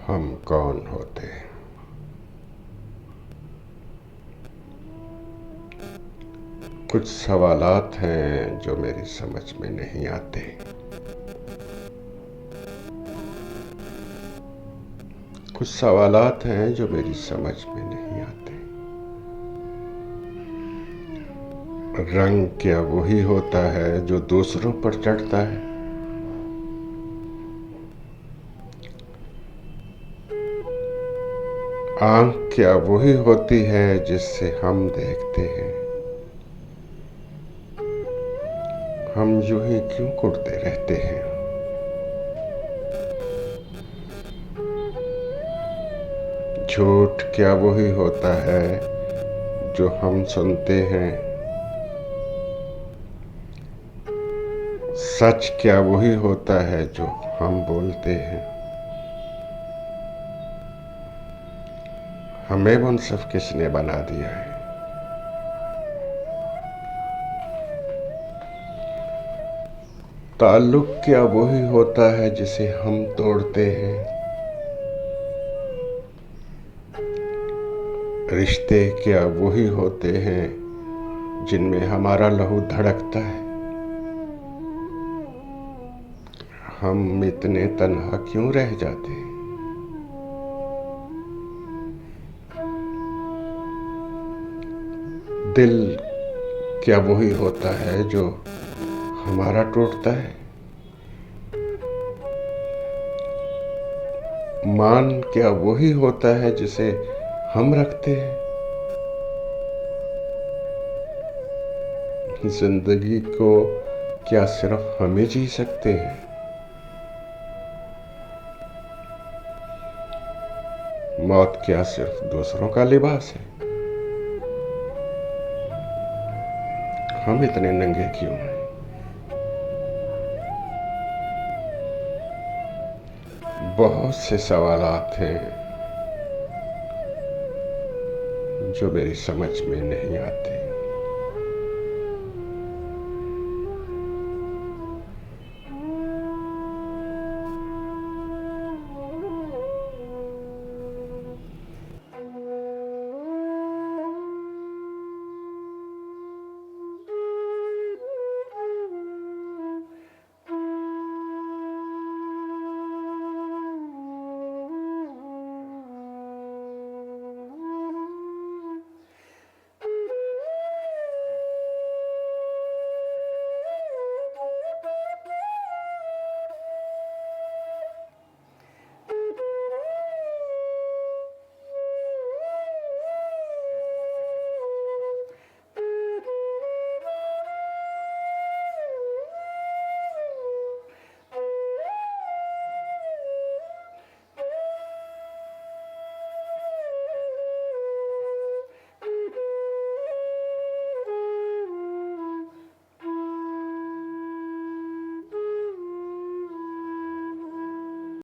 हम कौन होते। कुछ सवालात हैं जो मेरी समझ में नहीं आते। कुछ सवालात हैं जो मेरी समझ में नहीं आते। रंग क्या वही होता है जो दूसरों पर चढ़ता है? आँख क्या वही होती है जिससे हम देखते हैं? हम यूं ही क्यों कुढ़ते रहते हैं? झूठ क्या वही होता है जो हम सुनते हैं? सच क्या वही होता है जो हम बोलते हैं? हमें मुनसिफ किसने बना दिया है? ताल्लुक क्या वही होता है जिसे हम तोड़ते हैं? रिश्ते क्या वही होते हैं जिनमें हमारा लहू धड़कता है? हम इतने तन्हा क्यों रह जाते हैं? दिल क्या वही होता है जो हमारा टूटता है? मान क्या वही होता है जिसे हम रखते हैं? जिंदगी को क्या सिर्फ हम ही जी सकते हैं? मौत क्या सिर्फ दूसरों का लिबास है? हम इतने नंगे क्यों हैं? बहुत से सवालात हैं जो मेरी समझ में नहीं आते।